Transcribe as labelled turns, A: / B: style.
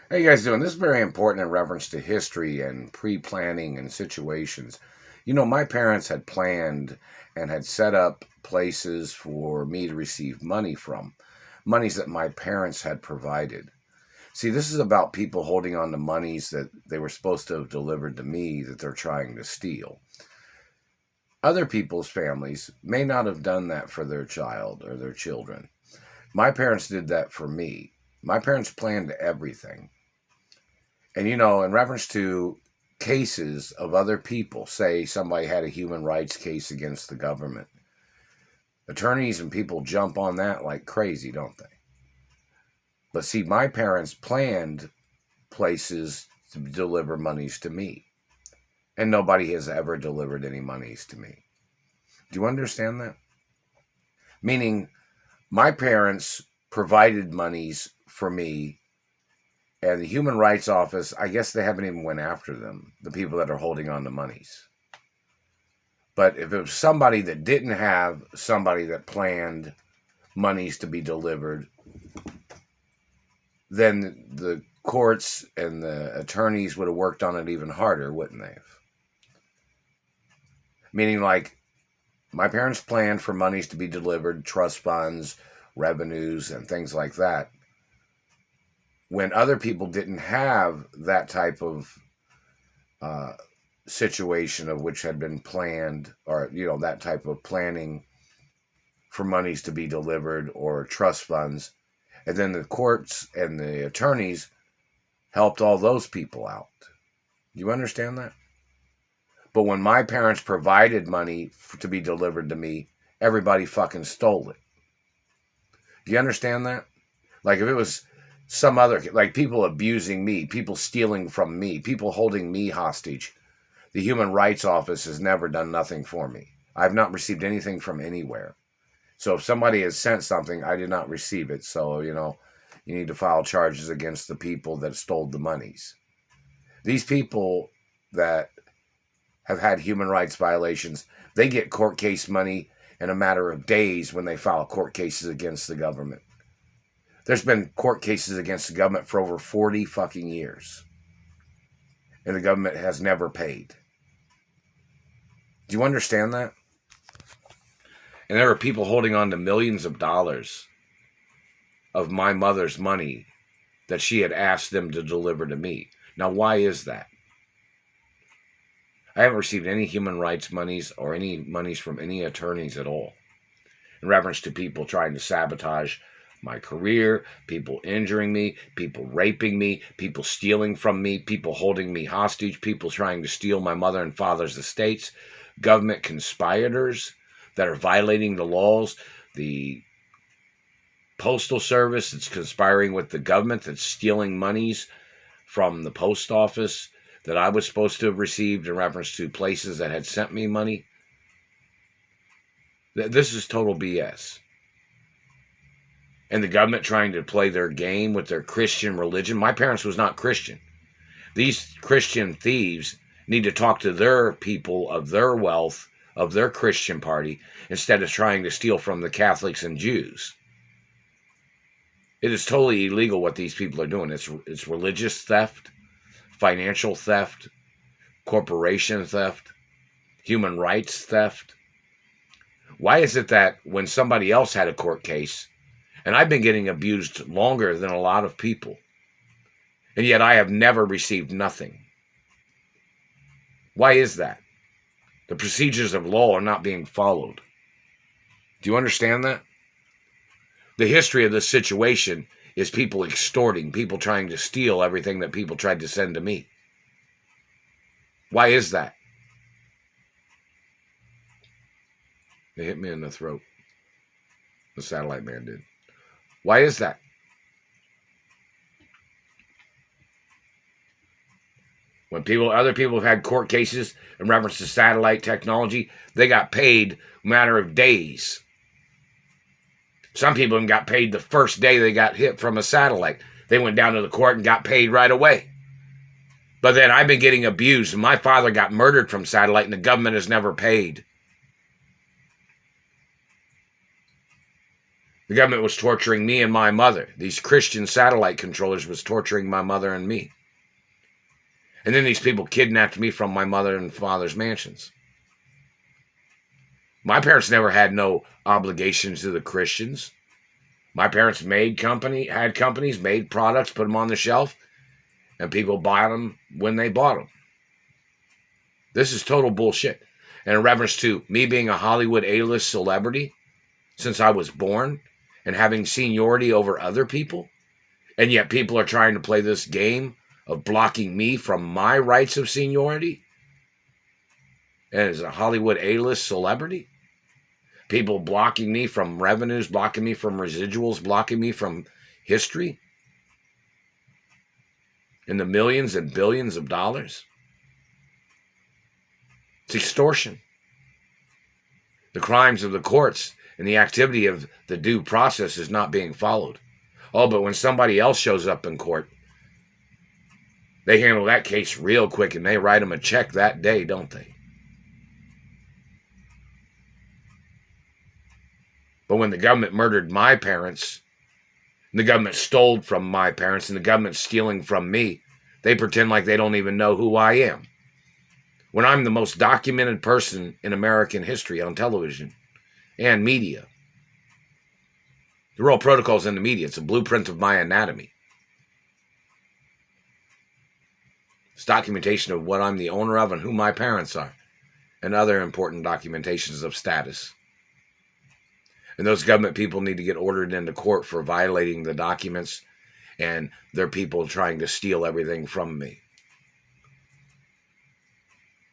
A: How you guys doing? This is very important in reference to history and pre-planning and situations. My parents had planned and had set up places for me to receive money from, monies that my parents had provided. See, this is about people holding on to monies that they were supposed to have delivered to me that they're trying to steal. Other people's families may not have done that for their child or their children. My parents did that for me. My parents planned everything. And in reference to cases of other people, say somebody had a human rights case against the government, attorneys and people jump on that like crazy, don't they? But see, my parents planned places to deliver monies to me, and nobody has ever delivered any monies to me. Do you understand that? Meaning, my parents provided monies for me. And the Human Rights Office, I guess they haven't even went after them, the people that are holding on to monies. But if it was somebody that didn't have somebody that planned monies to be delivered, then the courts and the attorneys would have worked on it even harder, wouldn't they have? Meaning, like, my parents planned for monies to be delivered, trust funds, revenues, and things like that, when other people didn't have that type of situation of which had been planned, or that type of planning for monies to be delivered or trust funds, and then the courts and the attorneys helped all those people out. Do you understand that? But when my parents provided money to be delivered to me, everybody fucking stole it. Do you understand that? Like, if it was some other, like, people abusing me, people stealing from me, people holding me hostage, the Human Rights Office has never done nothing for me. I've not received anything from anywhere. So if somebody has sent something, I did not receive it. So, you need to file charges against the people that stole the monies. These people that have had human rights violations, they get court case money in a matter of days when they file court cases against the government. There's been court cases against the government for over 40 fucking years. And the government has never paid. Do you understand that? And there are people holding on to millions of dollars of my mother's money that she had asked them to deliver to me. Now, why is that? I haven't received any human rights monies or any monies from any attorneys at all in reference to people trying to sabotage my career, people injuring me, people raping me, people stealing from me, people holding me hostage, people trying to steal my mother and father's estates, government conspirators that are violating the laws, the postal service that's conspiring with the government, that's stealing monies from the post office that I was supposed to have received in reference to places that had sent me money. This is total BS. And the government trying to play their game with their Christian religion. My parents was not Christian. These Christian thieves need to talk to their people of their wealth, of their Christian party, instead of trying to steal from the Catholics and Jews. It is totally illegal what these people are doing. It's religious theft, financial theft, corporation theft, human rights theft. Why is it that when somebody else had a court case, and I've been getting abused longer than a lot of people, and yet I have never received nothing? Why is that? The procedures of law are not being followed. Do you understand that? The history of this situation is people extorting, people trying to steal everything that people tried to send to me. Why is that? They hit me in the throat. The satellite man did. Why is that? When other people have had court cases in reference to satellite technology, they got paid a matter of days. Some people even got paid the first day they got hit from a satellite. They went down to the court and got paid right away. But then I've been getting abused. My father got murdered from satellite and the government has never paid. The government was torturing me and my mother. These Christian satellite controllers was torturing my mother and me. And then these people kidnapped me from my mother and father's mansions. My parents never had no obligations to the Christians. My parents had companies, made products, put them on the shelf, and people bought them when they bought them. This is total bullshit. And in reference to me being a Hollywood A-list celebrity since I was born and having seniority over other people, and yet people are trying to play this game of blocking me from my rights of seniority, and as a Hollywood A-list celebrity, people blocking me from revenues, blocking me from residuals, blocking me from history in the millions and billions of dollars. It's extortion. The crimes of the courts and the activity of the due process is not being followed. Oh, but when somebody else shows up in court, they handle that case real quick and they write them a check that day, don't they? But when the government murdered my parents, and the government stole from my parents, and the government's stealing from me, they pretend like they don't even know who I am. When I'm the most documented person in American history on television and media. The Royal Protocol's in the media. It's a blueprint of my anatomy. It's documentation of what I'm the owner of and who my parents are, and other important documentations of status. And those government people need to get ordered into court for violating the documents, and they're people trying to steal everything from me.